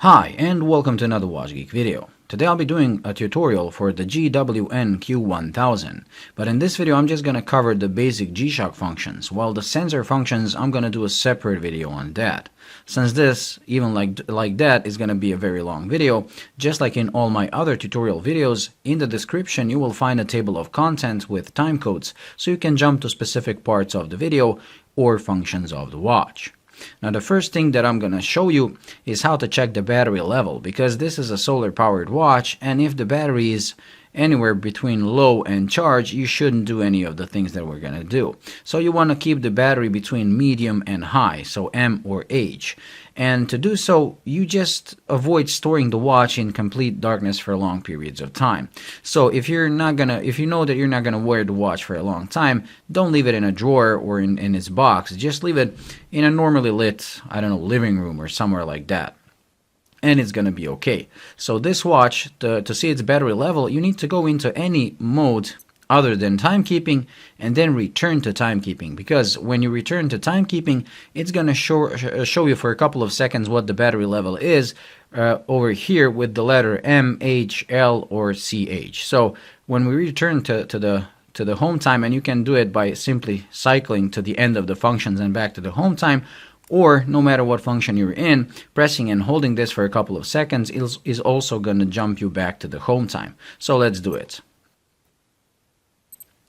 Hi, and welcome to another Watch Geek video. Today I'll be doing a tutorial for the GWN-Q1000, but in this video I'm just going to cover the basic G-Shock functions, while the sensor functions I'm going to do a separate video on that. Since this, even like that, is going to be a very long video, just like in all my other tutorial videos, in the description you will find a table of contents with time codes, so you can jump to specific parts of the video or functions of the watch. Now the first thing that I'm going to show you is how to check the battery level, because this is a solar powered watch, and if the battery is anywhere between low and charge, you shouldn't do any of the things that we're going to do. So you want to keep the battery between medium and high, so M or H. And to do so, you just avoid storing the watch in complete darkness for long periods of time. So if you know that you're not gonna wear the watch for a long time, don't leave it in a drawer or in its box. Just leave it in a normally lit, I don't know, living room or somewhere like that, and it's gonna be okay. So this watch, to see its battery level, you need to go into any mode other than timekeeping and then return to timekeeping, because when you return to timekeeping, it's going to show you for a couple of seconds what the battery level is over here with the letter M, H, L, or CH. So when we return to the home time, and you can do it by simply cycling to the end of the functions and back to the home time, or no matter what function you're in, pressing and holding this for a couple of seconds is also going to jump you back to the home time. So let's do it.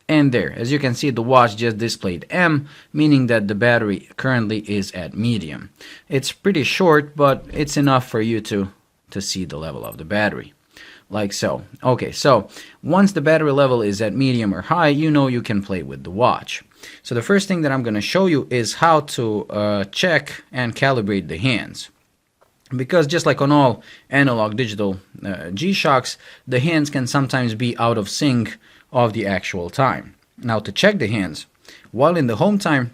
And there, as you can see, the watch just displayed M, meaning that the battery currently is at medium. It's pretty short, but it's enough for you to see the level of the battery, like so. Okay, so once the battery level is at medium or high, you know you can play with the watch. So the first thing that I'm going to show you is how to check and calibrate the hands. Because just like on all analog digital G-Shocks, the hands can sometimes be out of sync of the actual time. Now to check the hands, while in the home time,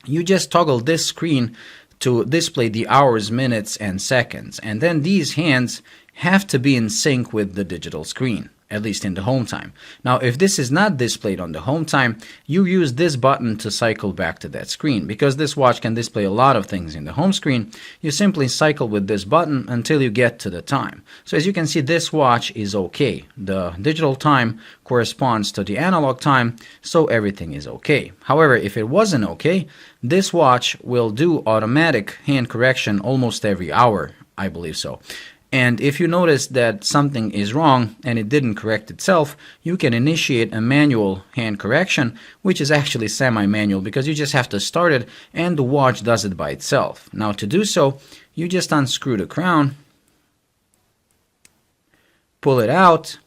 you just toggle this screen to display the hours, minutes, and seconds, and then these hands have to be in sync with the digital screen, at least in the home time. Now if this is not displayed on the home time, you use this button to cycle back to that screen. Because this watch can display a lot of things in the home screen, you simply cycle with this button until you get to the time. So as you can see, this watch is okay. The digital time corresponds to the analog time, so everything is okay. However, if it wasn't okay, this watch will do automatic hand correction almost every hour, I believe so. And if you notice that something is wrong and it didn't correct itself, you can initiate a manual hand correction, which is actually semi-manual because you just have to start it and the watch does it by itself. Now to do so, you just unscrew the crown, pull it out,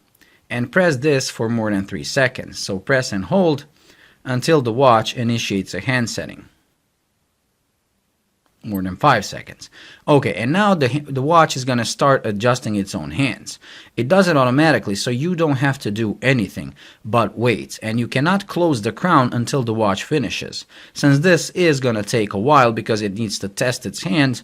and press this for more than 3 seconds. So press and hold until the watch initiates a hand setting. More than 5 seconds. Okay, and now the watch is going to start adjusting its own hands. It does it automatically, so you don't have to do anything but wait, and you cannot close the crown until the watch finishes. Since this is going to take a while because it needs to test its hand,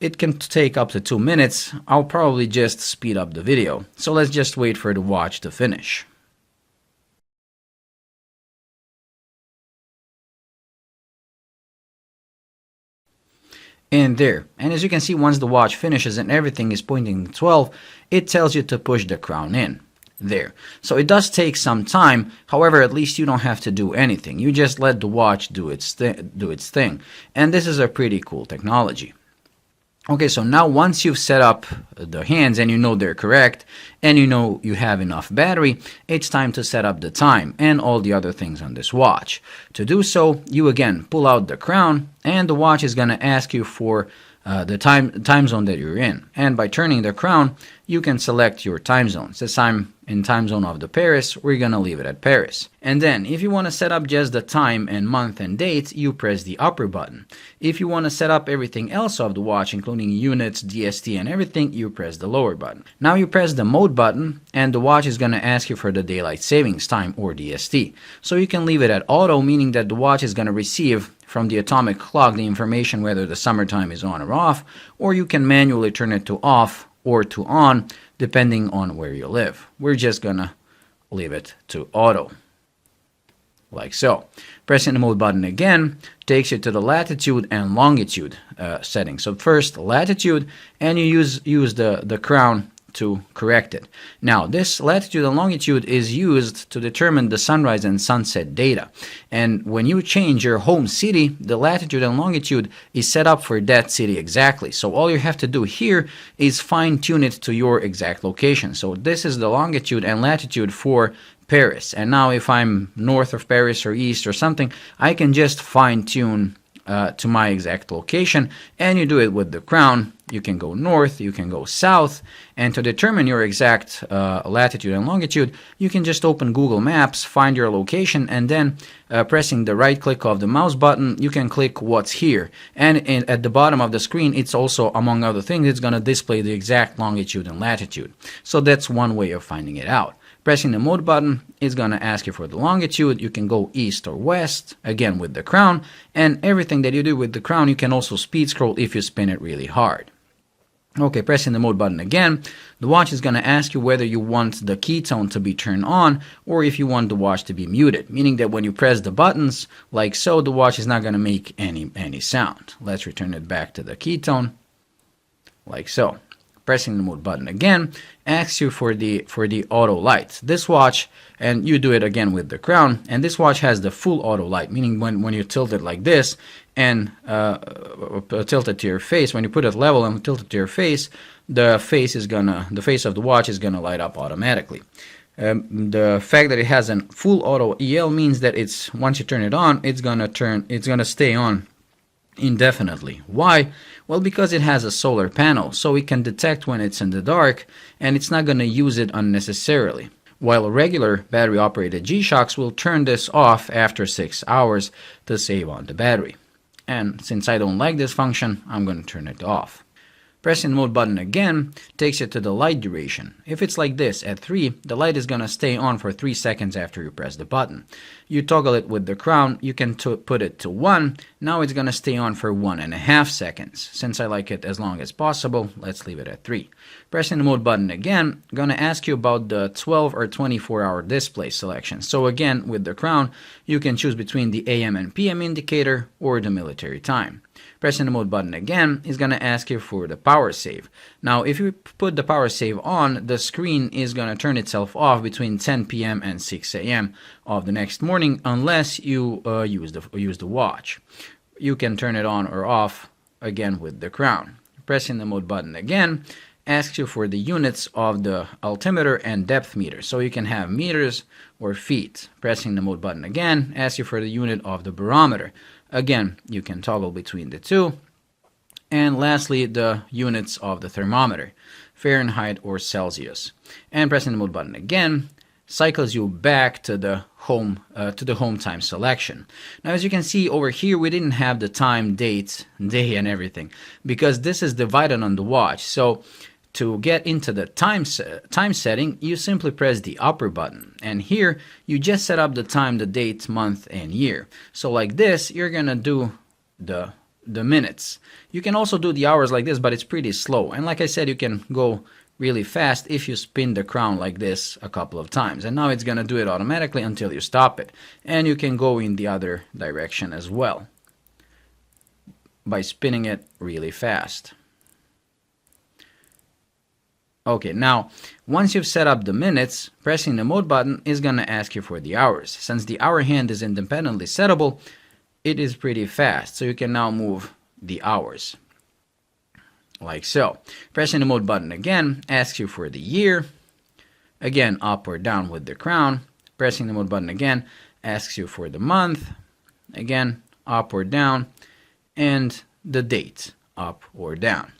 it can take up to 2 minutes. I'll probably just speed up the video. So let's just wait for the watch to finish. And there, and as you can see, once the watch finishes and everything is pointing to 12, it tells you to push the crown in. There. So it does take some time. However, at least you don't have to do anything. You just let the watch do its thing. And this is a pretty cool technology. Okay, so now once you've set up the hands and you know they're correct and you know you have enough battery, it's time to set up the time and all the other things on this watch. To do so, you again pull out the crown and the watch is going to ask you for the time zone that you're in. And by turning the crown, you can select your time zone. Since I'm in time zone of the Paris, we're going to leave it at Paris. And then if you want to set up just the time and month and date, you press the upper button. If you want to set up everything else of the watch, including units, DST, and everything, you press the lower button. Now you press the mode button and the watch is going to ask you for the daylight savings time, or DST. So you can leave it at auto, meaning that the watch is going to receive from the atomic clock the information whether the summertime is on or off, or you can manually turn it to off or to on depending on where you live. We're just gonna leave it to auto, like so. Pressing the mode button again takes you to the latitude and longitude settings. So first latitude, and you use the crown to correct it. Now this latitude and longitude is used to determine the sunrise and sunset data, and when you change your home city, the latitude and longitude is set up for that city exactly. So all you have to do here is fine-tune it to your exact location. So this is the longitude and latitude for Paris, and now if I'm north of Paris or east or something, I can just fine-tune to my exact location, and you do it with the crown. You can go north, you can go south, and to determine your exact latitude and longitude, you can just open Google Maps, find your location, and then pressing the right click of the mouse button, you can click what's here. And at the bottom of the screen, it's also, among other things, it's going to display the exact longitude and latitude. So that's one way of finding it out. Pressing the mode button is going to ask you for the longitude. You can go east or west, again with the crown, and everything that you do with the crown, you can also speed scroll if you spin it really hard. Okay, pressing the mode button again, the watch is going to ask you whether you want the key tone to be turned on or if you want the watch to be muted, meaning that when you press the buttons like so, the watch is not going to make any sound. Let's return it back to the key tone, like so. Pressing the mode button again asks you for the auto light. This watch, and you do it again with the crown, and this watch has the full auto light, meaning when you tilt it like this and tilt it to your face, when you put it level and tilt it to your face, the face of the watch is gonna light up automatically. The fact that it has a full auto EL means that it's, once you turn it on, it's gonna stay on indefinitely. Why? Well, because it has a solar panel, so it can detect when it's in the dark, and it's not going to use it unnecessarily. While regular battery-operated G-Shocks will turn this off after 6 hours to save on the battery. And since I don't like this function, I'm going to turn it off. Pressing the mode button again takes you to the light duration. If it's like this at 3, the light is going to stay on for 3 seconds after you press the button. You toggle it with the crown, you can put it to 1, now it's going to stay on for 1.5 seconds. Since I like it as long as possible, let's leave it at 3. Pressing the mode button again, going to ask you about the 12 or 24 hour display selection. So again, with the crown, you can choose between the AM and PM indicator or the military time. Pressing the mode button again is going to ask you for the power save. Now, if you put the power save on, the screen is going to turn itself off between 10 p.m. and 6 a.m. of the next morning, unless you use the watch. You can turn it on or off again with the crown. Pressing the mode button again asks you for the units of the altimeter and depth meter, so you can have meters or feet. Pressing the mode button again asks you for the unit of the barometer. Again, you can toggle between the two. And lastly, the units of the thermometer, Fahrenheit or Celsius. And pressing the mode button again cycles you back to the home time selection. Now, as you can see over here, we didn't have the time, date, day, and everything because this is divided on the watch. So to get into the time setting, you simply press the upper button, and here you just set up the time, the date, month, and year. So like this, you're gonna do the minutes. You can also do the hours like this, but it's pretty slow. And like I said, you can go really fast if you spin the crown like this a couple of times. And now it's gonna do it automatically until you stop it. And you can go in the other direction as well by spinning it really fast. Okay, now, once you've set up the minutes, pressing the mode button is going to ask you for the hours. Since the hour hand is independently settable, it is pretty fast, so you can now move the hours. Like so. Pressing the mode button again asks you for the year. Again, up or down with the crown. Pressing the mode button again asks you for the month. Again, up or down. And the date, up or down.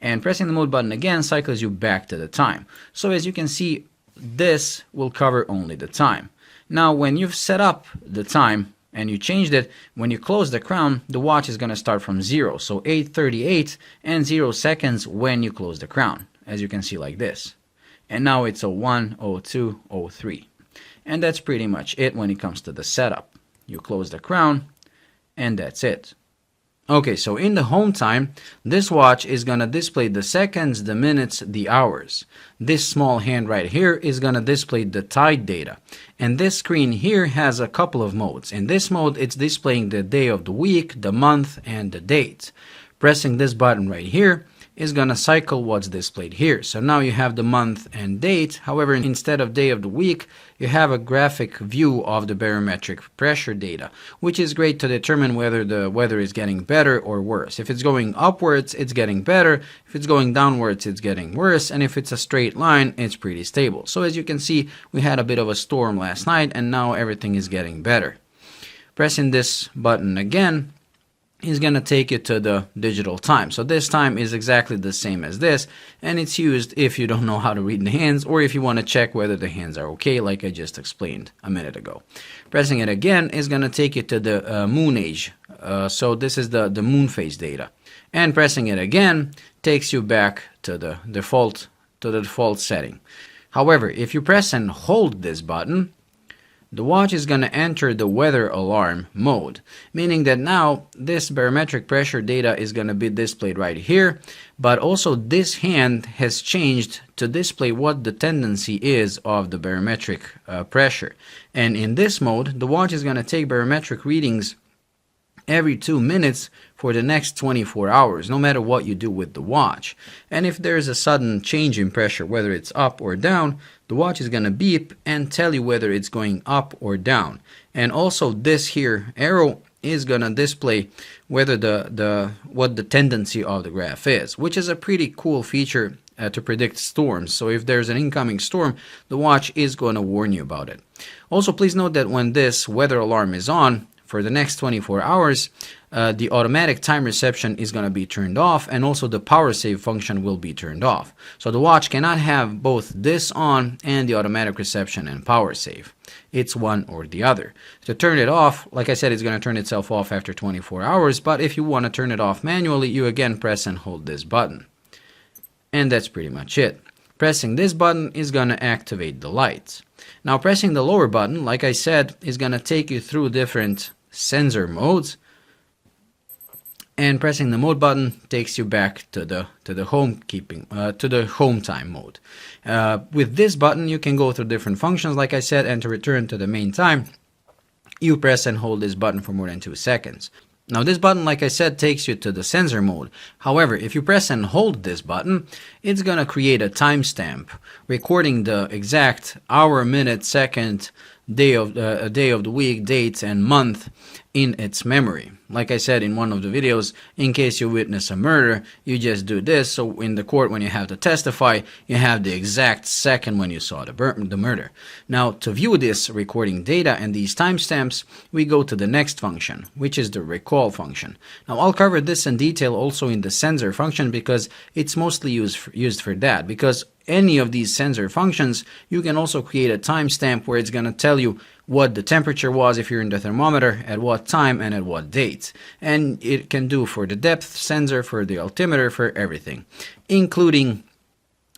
And pressing the mode button again cycles you back to the time. So as you can see, this will cover only the time. Now, when you've set up the time and you changed it, when you close the crown, the watch is going to start from 0. So 8:38 and 0 seconds when you close the crown, as you can see like this. And now it's 01:02:03. And that's pretty much it when it comes to the setup. You close the crown, and that's it. Okay, so in the home time, this watch is going to display the seconds, the minutes, the hours. This small hand right here is going to display the tide data. And this screen here has a couple of modes. In this mode, it's displaying the day of the week, the month, and the date. Pressing this button right here is going to cycle what's displayed here. So now you have the month and date. However, instead of day of the week, you have a graphic view of the barometric pressure data, which is great to determine whether the weather is getting better or worse. If it's going upwards, it's getting better. If it's going downwards, it's getting worse. And if it's a straight line, it's pretty stable. So as you can see, we had a bit of a storm last night, and now everything is getting better. Pressing this button again is going to take you to the digital time. So this time is exactly the same as this, and it's used if you don't know how to read the hands or if you want to check whether the hands are okay, like I just explained a minute ago. Pressing it again is going to take you to the moon age. So this is the moon phase data. And pressing it again takes you back to the default setting. However, if you press and hold this button, the watch is going to enter the weather alarm mode, meaning that now this barometric pressure data is going to be displayed right here, but also this hand has changed to display what the tendency is of the barometric pressure. And in this mode, the watch is going to take barometric readings every 2 minutes for the next 24 hours, no matter what you do with the watch. And if there's a sudden change in pressure, whether it's up or down, the watch is going to beep and tell you whether it's going up or down. And also this here arrow is going to display whether what the tendency of the graph is, which is a pretty cool feature to predict storms. So if there's an incoming storm, the watch is going to warn you about it. Also, please note that when this weather alarm is on, for the next 24 hours, the automatic time reception is going to be turned off, and also the power save function will be turned off. So the watch cannot have both this on and the automatic reception and power save. It's one or the other. To turn it off, like I said, it's going to turn itself off after 24 hours, but if you want to turn it off manually, you again press and hold this button. And that's pretty much it. Pressing this button is going to activate the lights. Now pressing the lower button, like I said, is going to take you through different sensor modes, and pressing the mode button takes you back to the home time mode. With this button you can go through different functions, like I said, and to return to the main time you press and hold this button for more than 2 seconds. Now this button, like I said, takes you to the sensor mode. However, if you press and hold this button, it's gonna create a timestamp recording the exact hour, minute, second, day of the week, date, and month in its memory. Like I said in one of the videos, in case you witness a murder, you just do this, so in the court when you have to testify, you have the exact second when you saw the murder. Now, to view this recording data and these timestamps, we go to the next function, which is the recall function. Now, I'll cover this in detail also in the sensor function because it's mostly used for that, because any of these sensor functions, you can also create a timestamp where it's going to tell you what the temperature was if you're in the thermometer, at what time, and at what date. And it can do for the depth sensor, for the altimeter, for everything, including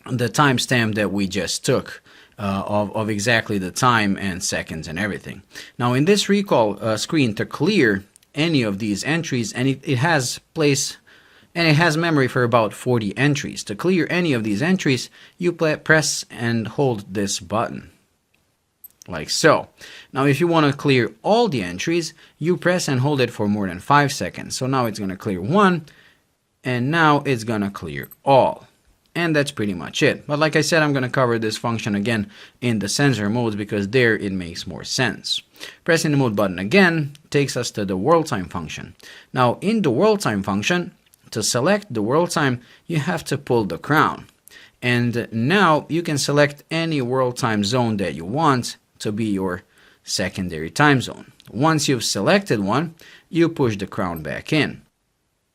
the timestamp that we just took of exactly the time and seconds and everything. Now in this recall screen, to clear any of these entries, and it has place and it has memory for about 40 entries. To clear any of these entries, you press and hold this button, like so. Now if you want to clear all the entries, you press and hold it for more than 5 seconds. So now it's going to clear one, and now it's going to clear all. And that's pretty much it. But like I said, I'm going to cover this function again in the sensor modes because there it makes more sense. Pressing the mode button again takes us to the world time function. Now in the world time function, to select the world time, you have to pull the crown. And now you can select any world time zone that you want to be your secondary time zone. Once you've selected one, you push the crown back in.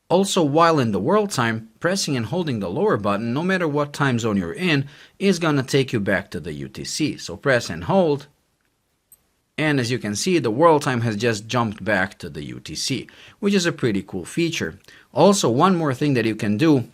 Also, while in the world time, pressing and holding the lower button, no matter what time zone you're in, is going to take you back to the UTC. So press and hold, and as you can see, the world time has just jumped back to the UTC, which is a pretty cool feature. Also, one more thing that you can do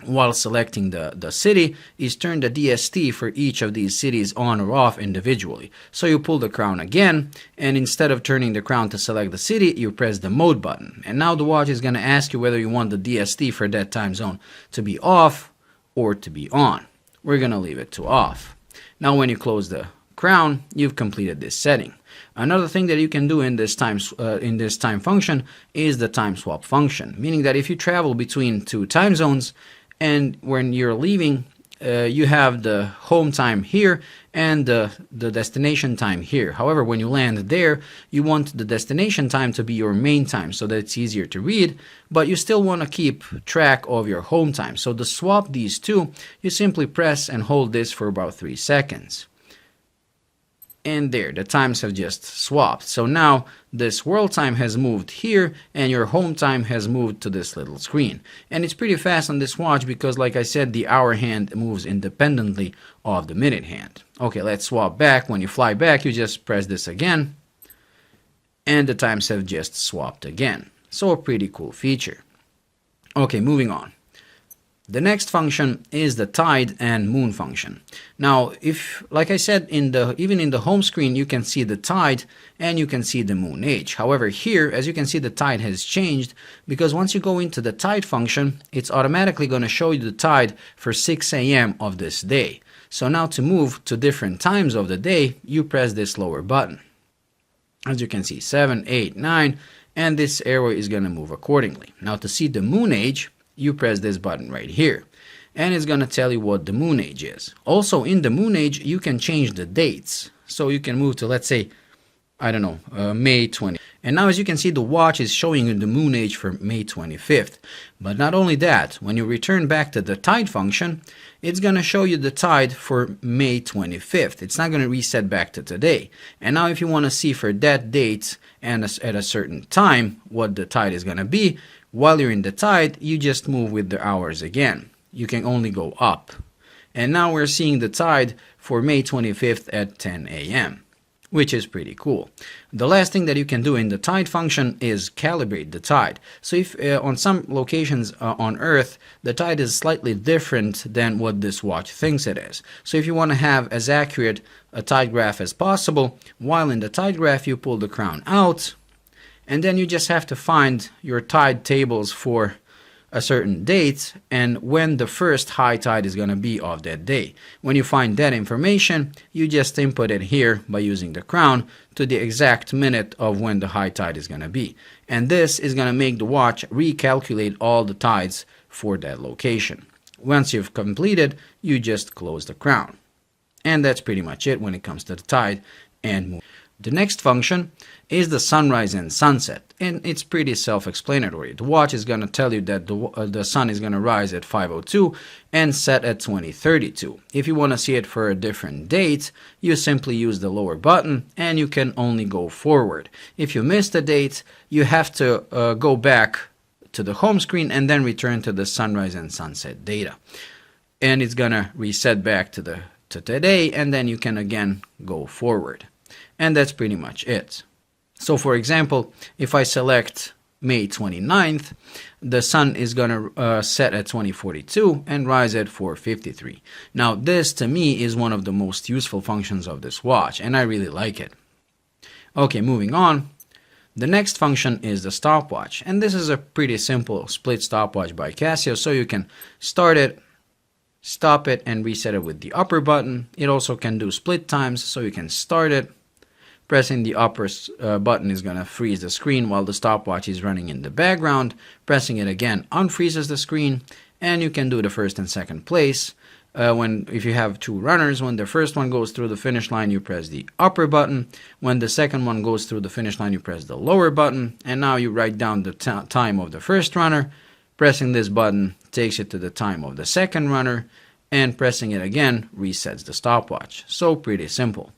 while selecting the city is turn the DST for each of these cities on or off individually. So you pull the crown again, and instead of turning the crown to select the city, you press the mode button. And now the watch is going to ask you whether you want the DST for that time zone to be off or to be on. We're going to leave it to off. Now when you close the crown, you've completed this setting. Another thing that you can do in this time function is the time swap function, meaning that if you travel between two time zones, and when you're leaving, you have the home time here and the destination time here. However, when you land there, you want the destination time to be your main time so that it's easier to read, but you still want to keep track of your home time. So to swap these two, you simply press and hold this for about 3 seconds. And there, the times have just swapped. So now this world time has moved here and your home time has moved to this little screen. And it's pretty fast on this watch because, like I said, the hour hand moves independently of the minute hand. Okay, let's swap back. When you fly back, you just press this again and the times have just swapped again. So a pretty cool feature. Okay, moving on. The next function is the tide and moon function. Now, if, like I said, even in the home screen, you can see the tide and you can see the moon age. However, here, as you can see, the tide has changed because once you go into the tide function, it's automatically going to show you the tide for 6 a.m. of this day. So now to move to different times of the day, you press this lower button. As you can see, 7, 8, 9, and this arrow is going to move accordingly. Now to see the moon age, you press this button right here and it's going to tell you what the moon age is. Also in the moon age you can change the dates, so you can move to, let's say, I don't know, May 20. And now as you can see, the watch is showing you the moon age for May 25th. But not only that, when you return back to the tide function, it's going to show you the tide for May 25th. It's not going to reset back to today. And now if you want to see for that date and at a certain time what the tide is going to be, while you're in the tide, you just move with the hours again. You can only go up. And now we're seeing the tide for May 25th at 10 a.m., which is pretty cool. The last thing that you can do in the tide function is calibrate the tide. So if on some locations on Earth, the tide is slightly different than what this watch thinks it is. So if you want to have as accurate a tide graph as possible, while in the tide graph you pull the crown out, and then you just have to find your tide tables for a certain date and when the first high tide is going to be of that day. When you find that information, you just input it here by using the crown to the exact minute of when the high tide is going to be. And this is going to make the watch recalculate all the tides for that location. Once you've completed, you just close the crown. And that's pretty much it when it comes to the tide and moon. The next function is the sunrise and sunset, and it's pretty self-explanatory. The watch is going to tell you that the sun is going to rise at 5:02 and set at 20:32. If you want to see it for a different date, you simply use the lower button and you can only go forward. If you miss the date, you have to go back to the home screen and then return to the sunrise and sunset data. And it's going to reset back to today, and then you can again go forward. And that's pretty much it. So for example, if I select May 29th, the sun is going to set at 20:42 and rise at 4:53. Now this to me is one of the most useful functions of this watch, and I really like it. Okay, moving on. The next function is the stopwatch, and this is a pretty simple split stopwatch by Casio, so you can start it, stop it, and reset it with the upper button. It also can do split times, so you can start it. Pressing the upper button is going to freeze the screen while the stopwatch is running in the background. Pressing it again unfreezes the screen, and you can do the first and second place. If you have two runners, when the first one goes through the finish line, you press the upper button. When the second one goes through the finish line, you press the lower button. And now you write down the time of the first runner. Pressing this button takes you to the time of the second runner, and pressing it again resets the stopwatch. So pretty simple.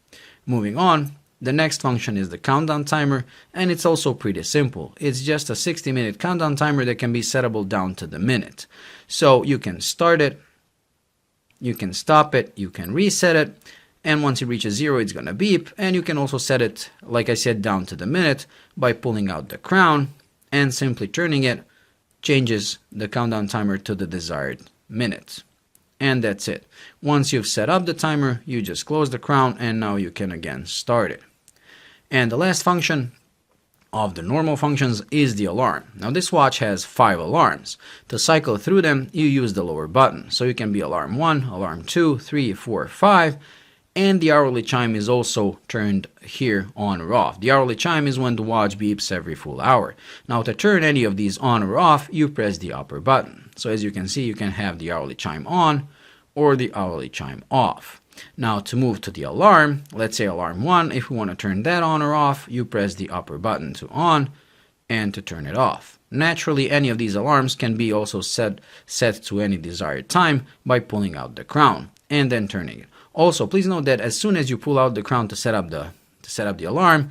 Moving on. The next function is the countdown timer, and it's also pretty simple. It's just a 60-minute countdown timer that can be settable down to the minute. So you can start it, you can stop it, you can reset it, and once it reaches 0, it's going to beep. And you can also set it, like I said, down to the minute by pulling out the crown, and simply turning it changes the countdown timer to the desired minutes. And that's it. Once you've set up the timer, you just close the crown and now you can again start it. And the last function of the normal functions is the alarm. Now this watch has 5 alarms. To cycle through them, you use the lower button. So you can be alarm 1, alarm 2, 3, 4, 5. And the hourly chime is also turned here on or off. The hourly chime is when the watch beeps every full hour. Now to turn any of these on or off, you press the upper button. So as you can see, you can have the hourly chime on or the hourly chime off. Now to move to the alarm, let's say alarm 1, if we want to turn that on or off, you press the upper button to on and to turn it off. Naturally, any of these alarms can be also set to any desired time by pulling out the crown and then turning it. Also, please note that as soon as you pull out the crown to set up the alarm,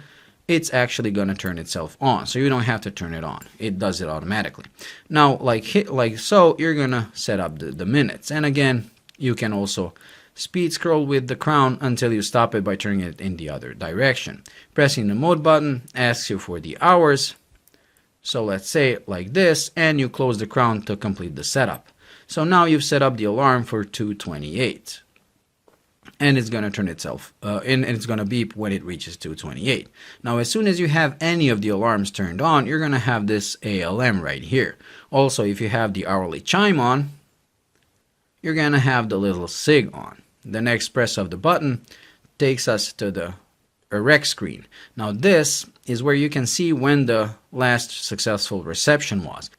it's actually going to turn itself on. So you don't have to turn it on. It does it automatically. Now, like so, you're going to set up the minutes. And again, you can also speed scroll with the crown until you stop it by turning it in the other direction. Pressing the mode button asks you for the hours. So let's say like this, and you close the crown to complete the setup. So now you've set up the alarm for 2:28. And it's going to turn itself, and it's going to beep when it reaches 2:28. Now, as soon as you have any of the alarms turned on, you're going to have this ALM right here. Also, if you have the hourly chime on, you're going to have the little SIG on. The next press of the button takes us to the erect screen. Now, this is where you can see when the last successful reception was.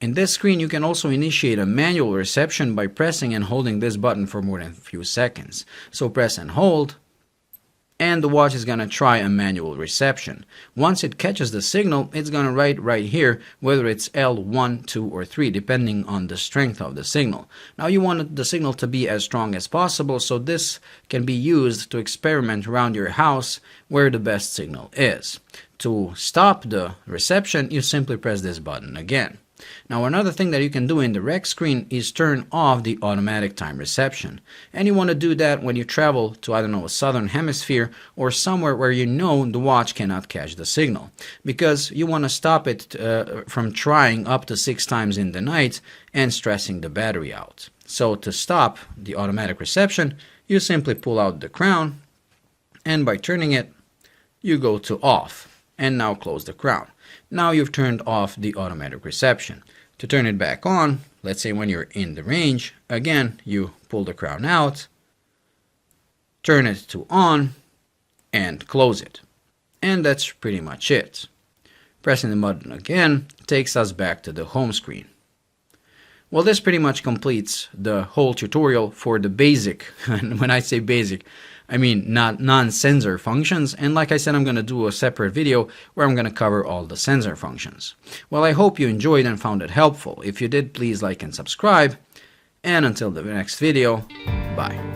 In this screen, you can also initiate a manual reception by pressing and holding this button for more than a few seconds. So press and hold, and the watch is going to try a manual reception. Once it catches the signal, it's going to write right here whether it's L1, 2, or 3, depending on the strength of the signal. Now you want the signal to be as strong as possible, so this can be used to experiment around your house where the best signal is. To stop the reception, you simply press this button again. Now another thing that you can do in the rec screen is turn off the automatic time reception. And you want to do that when you travel to, I don't know, a southern hemisphere or somewhere where you know the watch cannot catch the signal. Because you want to stop it from trying up to 6 times in the night and stressing the battery out. So to stop the automatic reception, you simply pull out the crown, and by turning it, you go to off, and now close the crown. Now you've turned off the automatic reception. To turn it back on, let's say when you're in the range, again, you pull the crown out, turn it to on, and close it. And that's pretty much it. Pressing the button again takes us back to the home screen. Well, this pretty much completes the whole tutorial for the basic, and when I say basic, I mean not non-sensor functions, and like I said, I'm going to do a separate video where I'm going to cover all the sensor functions. Well, I hope you enjoyed and found it helpful. If you did, please like and subscribe, and until the next video, bye.